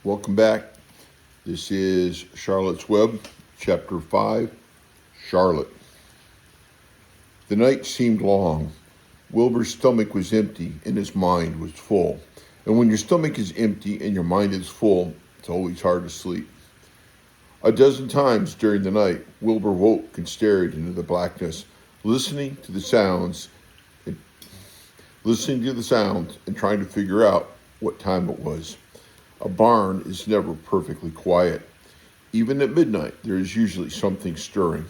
Welcome back. This is Charlotte's Web, Chapter 5, Charlotte. The night seemed long. Wilbur's stomach was empty and his mind was full. And when your stomach is empty and your mind is full, it's always hard to sleep. A dozen times during the night, Wilbur woke and stared into the blackness, listening to the sounds and trying to figure out what time it was. A barn is never perfectly quiet. Even at midnight, there is usually something stirring.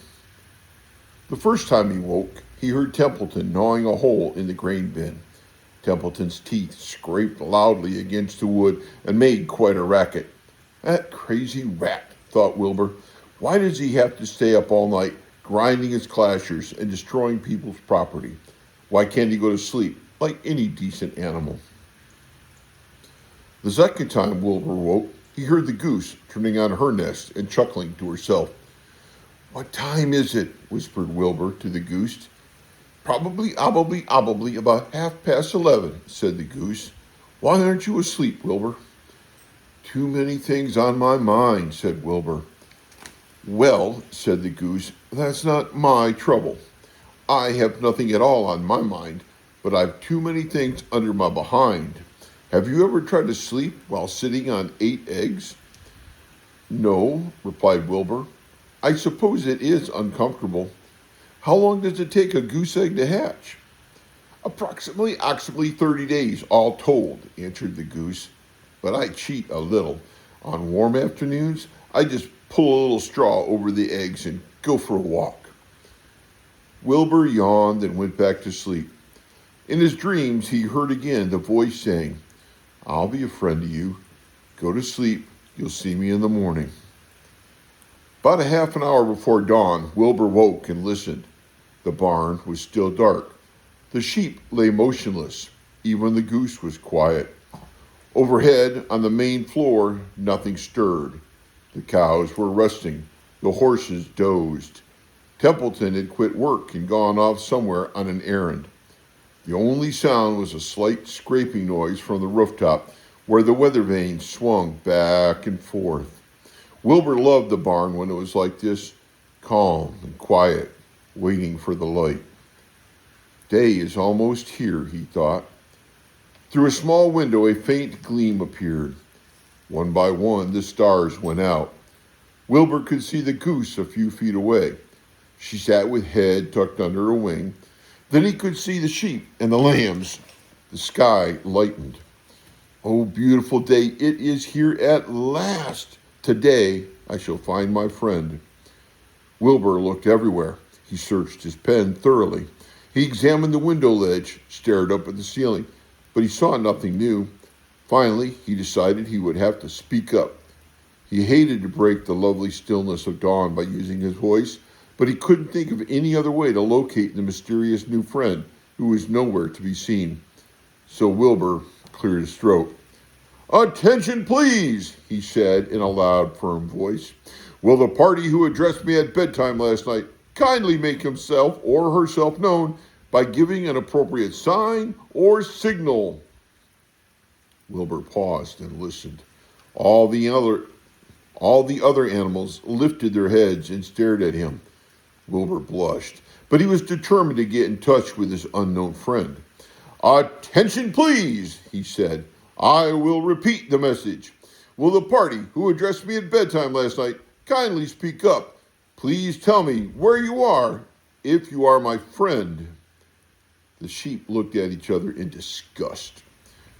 The first time he woke, he heard Templeton gnawing a hole in the grain bin. Templeton's teeth scraped loudly against the wood and made quite a racket. That crazy rat, thought Wilbur. Why does he have to stay up all night, grinding his clashers and destroying people's property? Why can't he go to sleep like any decent animal? The second time Wilbur woke, he heard the goose turning on her nest and chuckling to herself. "What time is it?" whispered Wilbur to the goose. Probably about 11:30, said the goose. "Why aren't you asleep, Wilbur?" "Too many things on my mind," said Wilbur. "Well," said the goose, "that's not my trouble. I have nothing at all on my mind, but I've too many things under my behind. Have you ever tried to sleep while sitting on 8 eggs? "No," replied Wilbur. "I suppose it is uncomfortable. How long does it take a goose egg to hatch?" Approximately 30 days, all told," answered the goose. "But I cheat a little. On warm afternoons, I just pull a little straw over the eggs and go for a walk." Wilbur yawned and went back to sleep. In his dreams, he heard again the voice saying, "I'll be a friend to you. Go to sleep. You'll see me in the morning." About a half an hour before dawn, Wilbur woke and listened. The barn was still dark. The sheep lay motionless. Even the goose was quiet. Overhead, on the main floor, nothing stirred. The cows were resting. The horses dozed. Templeton had quit work and gone off somewhere on an errand. The only sound was a slight scraping noise from the rooftop, where the weather vane swung back and forth. Wilbur loved the barn when it was like this, calm and quiet, waiting for the light. Day is almost here, he thought. Through a small window, a faint gleam appeared. One by one, the stars went out. Wilbur could see the goose a few feet away. She sat with head tucked under her wing. Then he could see the sheep and the lambs. The sky lightened. "Oh, beautiful day, it is here at last. Today I shall find my friend." Wilbur looked everywhere. He searched his pen thoroughly. He examined the window ledge, stared up at the ceiling, but he saw nothing new. Finally, he decided he would have to speak up. He hated to break the lovely stillness of dawn by using his voice, but he couldn't think of any other way to locate the mysterious new friend who was nowhere to be seen. So Wilbur cleared his throat. "Attention, please," he said in a loud, firm voice. "Will the party who addressed me at bedtime last night kindly make himself or herself known by giving an appropriate sign or signal?" Wilbur paused and listened. All the other animals lifted their heads and stared at him. Wilbur blushed, but he was determined to get in touch with his unknown friend. "Attention, please," he said. "I will repeat the message. Will the party who addressed me at bedtime last night kindly speak up? Please tell me where you are, if you are my friend." The sheep looked at each other in disgust.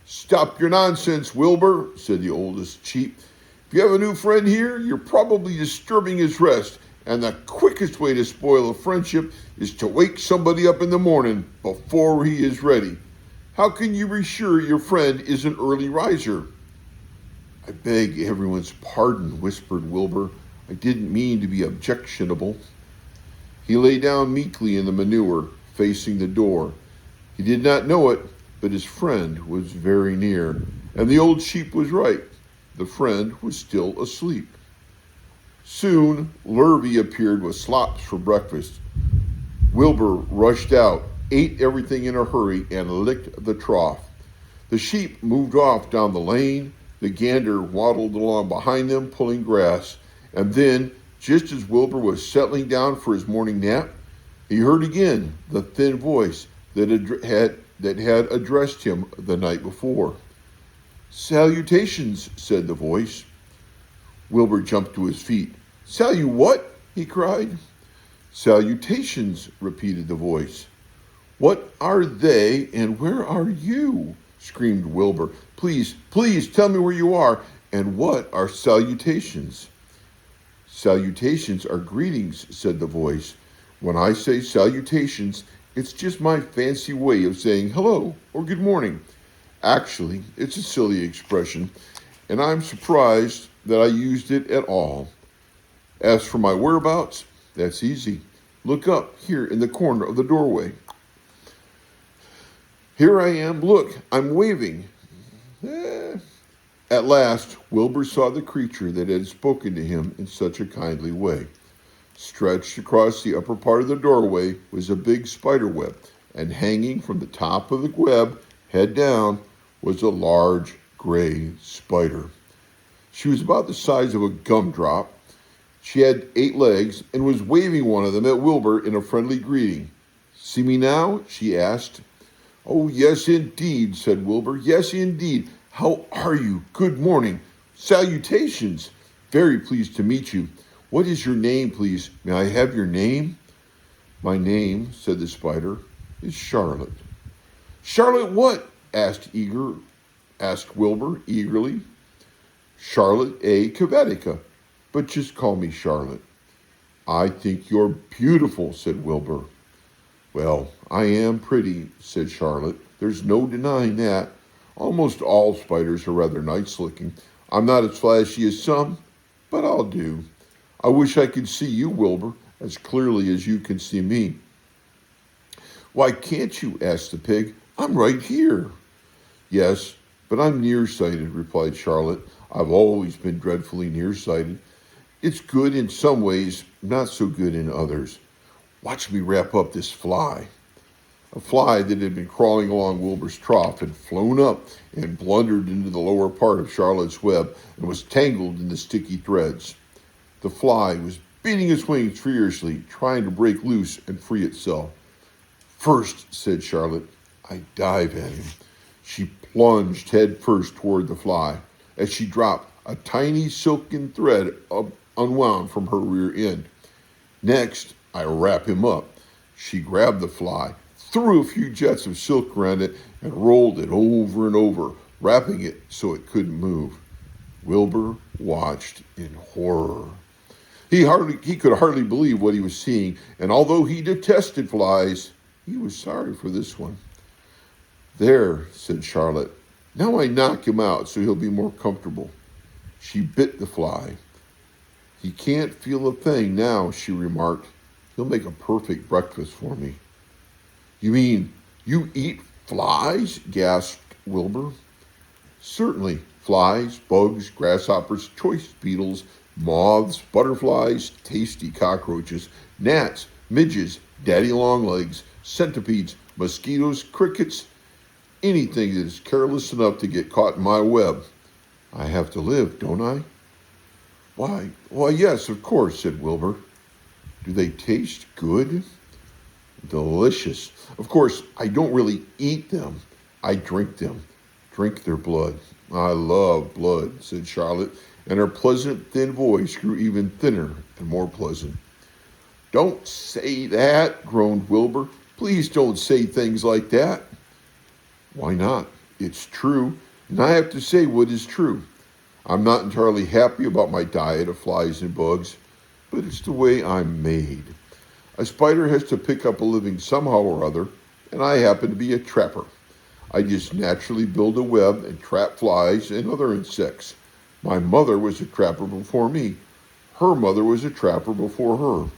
"Stop your nonsense, Wilbur," said the oldest sheep. "If you have a new friend here, you're probably disturbing his rest, and the quickest way to spoil a friendship is to wake somebody up in the morning before he is ready. How can you be sure your friend is an early riser?" "I beg everyone's pardon," whispered Wilbur. "I didn't mean to be objectionable." He lay down meekly in the manure, facing the door. He did not know it, but his friend was very near, and the old sheep was right. The friend was still asleep. Soon, Lurvy appeared with slops for breakfast. Wilbur rushed out, ate everything in a hurry, and licked the trough. The sheep moved off down the lane. The gander waddled along behind them, pulling grass. And then, just as Wilbur was settling down for his morning nap, he heard again the thin voice that had addressed him the night before. "Salutations," said the voice. Wilbur jumped to his feet. What?" he cried. "Salutations," repeated the voice. "What are they, and where are you?" screamed Wilbur. Please tell me where you are, and what are salutations?" "Salutations are greetings," said the voice. "When I say salutations, it's just my fancy way of saying hello or good morning. Actually, it's a silly expression, and I'm surprised that I used it at all. As for my whereabouts, that's easy. Look up here in the corner of the doorway. Here I am. Look, I'm waving." At last, Wilbur saw the creature that had spoken to him in such a kindly way. Stretched across the upper part of the doorway was a big spider web, and hanging from the top of the web, head down, was a large gray spider. She was about the size of a gumdrop. She had 8 legs and was waving one of them at Wilbur in a friendly greeting. "See me now?" she asked. "Oh, yes, indeed," said Wilbur. "Yes, indeed. How are you? Good morning. Salutations. Very pleased to meet you. What is your name, please? May I have your name?" "My name," said the spider, "is Charlotte." "Charlotte what?" asked Wilbur eagerly. "Charlotte A. Cavatica, but just call me Charlotte." "I think you're beautiful," said Wilbur. "Well, I am pretty," said Charlotte. "There's no denying that. Almost all spiders are rather nice-looking. I'm not as flashy as some, but I'll do. I wish I could see you, Wilbur, as clearly as you can see me." "Why can't you?" asked the pig. "I'm right here." "Yes, but I'm nearsighted," replied Charlotte. "I've always been dreadfully nearsighted. It's good in some ways, not so good in others. Watch me wrap up this fly." A fly that had been crawling along Wilbur's trough had flown up and blundered into the lower part of Charlotte's web and was tangled in the sticky threads. The fly was beating its wings furiously, trying to break loose and free itself. "First," said Charlotte, "I dive at him." She plunged head first toward the fly. As she dropped, a tiny silken thread unwound from her rear end. "Next, I wrap him up." She grabbed the fly, threw a few jets of silk around it, and rolled it over and over, wrapping it so it couldn't move. Wilbur watched in horror. He could hardly believe what he was seeing, and although he detested flies, he was sorry for this one. "There," said Charlotte. "Now I knock him out so he'll be more comfortable." She bit the fly. "He can't feel a thing now," she remarked. "He'll make a perfect breakfast for me." "You mean you eat flies?" gasped Wilbur. "Certainly. Flies, bugs, grasshoppers, choice beetles, moths, butterflies, tasty cockroaches, gnats, midges, daddy-long-legs, centipedes, mosquitoes, crickets, anything that is careless enough to get caught in my web. I have to live, don't I?" Why, yes, of course," said Wilbur. "Do they taste good?" "Delicious. Of course, I don't really eat them. I drink them, drink their blood." "I love blood," said Charlotte, and her pleasant, thin voice grew even thinner and more pleasant. "Don't say that," groaned Wilbur. "Please don't say things like that." "Why not? It's true, and I have to say what is true. I'm not entirely happy about my diet of flies and bugs, but it's the way I'm made. A spider has to pick up a living somehow or other, and I happen to be a trapper. I just naturally build a web and trap flies and other insects. My mother was a trapper before me. Her mother was a trapper before her.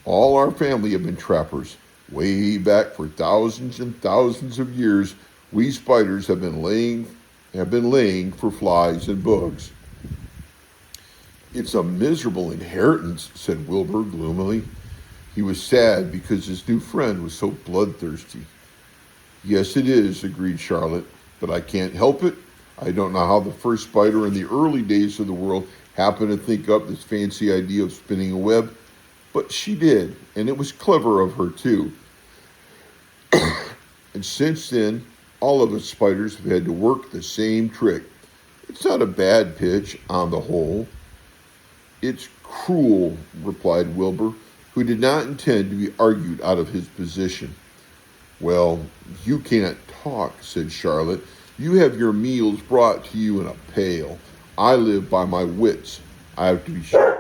All our family have been trappers. Way back for thousands and thousands of years, we spiders have been laying for flies and bugs." "It's a miserable inheritance," said Wilbur gloomily. He was sad because his new friend was so bloodthirsty. "Yes, it is," agreed Charlotte, "but I can't help it. I don't know how the first spider in the early days of the world happened to think up this fancy idea of spinning a web, but she did, and it was clever of her too. And since then, all of us spiders have had to work the same trick. It's not a bad pitch on the whole. It's cruel, replied Wilbur, who did not intend to be argued out of his position. Well, you can't talk, said Charlotte. You have your meals brought to you in a pail. I live by my wits. I have to be shush.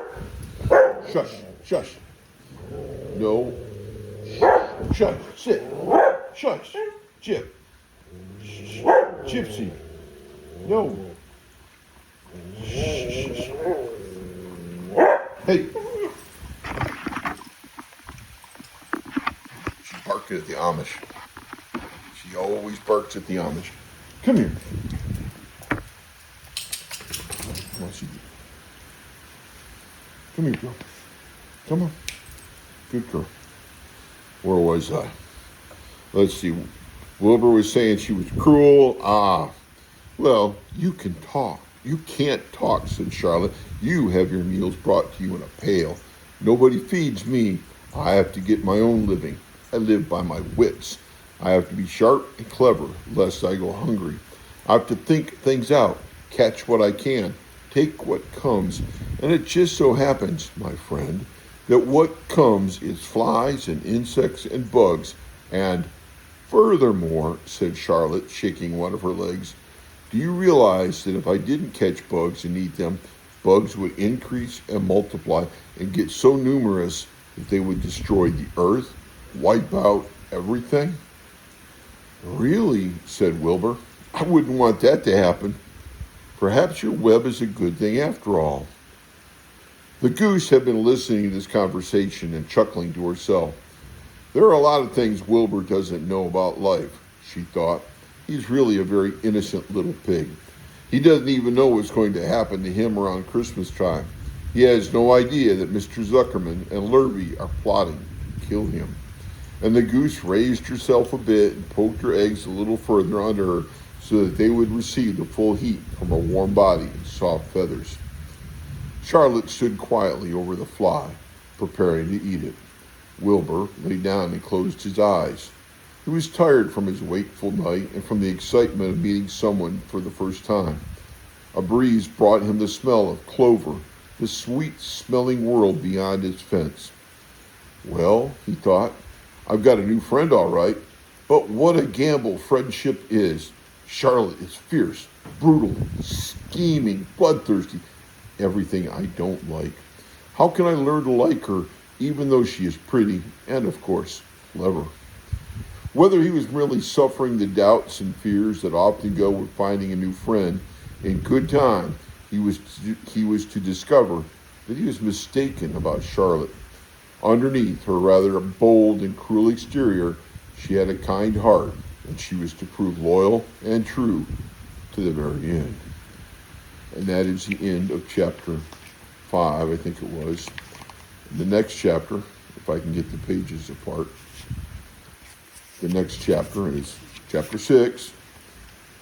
Shush. No. Shush. Sit. Shush. Chip. Gypsy. No. Shh. Hey. She barked at the Amish. She always barks at the Amish. Come here. Come here, girl. Come on. Good girl. Where was I? Let's see. Wilbur was saying she was cruel. Well, you can talk. You can't talk, said Charlotte. You have your meals brought to you in a pail. Nobody feeds me. I have to get my own living. I live by my wits. I have to be sharp and clever, lest I go hungry. I have to think things out, catch what I can, take what comes. And it just so happens, my friend, that what comes is flies and insects and bugs. And furthermore, said Charlotte, shaking one of her legs, do you realize that if I didn't catch bugs and eat them, bugs would increase and multiply and get so numerous that they would destroy the earth, wipe out everything? Really, said Wilbur, I wouldn't want that to happen. Perhaps your web is a good thing after all. The goose had been listening to this conversation and chuckling to herself. There are a lot of things Wilbur doesn't know about life, she thought. He's really a very innocent little pig. He doesn't even know what's going to happen to him around Christmas time. He has no idea that Mr. Zuckerman and Lurvy are plotting to kill him. And the goose raised herself a bit and poked her eggs a little further under her so that they would receive the full heat from her warm body and soft feathers. Charlotte stood quietly over the fly, preparing to eat it. Wilbur lay down and closed his eyes. He was tired from his wakeful night and from the excitement of meeting someone for the first time. A breeze brought him the smell of clover, the sweet-smelling world beyond his fence. Well, he thought, I've got a new friend all right, but what a gamble friendship is. Charlotte is fierce, brutal, scheming, bloodthirsty, everything I don't like. How can I learn to like her even though she is pretty and, of course, clever? Whether he was merely suffering the doubts and fears that often go with finding a new friend, in good time he was to discover that he was mistaken about Charlotte. Underneath her rather bold and cruel exterior, she had a kind heart, and she was to prove loyal and true to the very end. And that is the end of chapter 5, I think it was. The next chapter, if I can get the pages apart, the next chapter is chapter 6,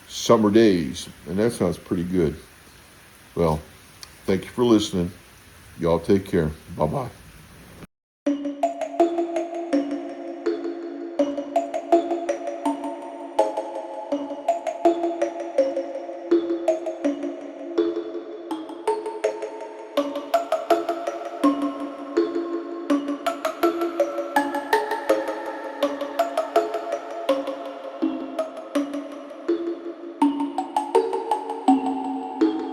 Summer Days, and that sounds pretty good. Well, thank you for listening. Y'all take care. Bye-bye.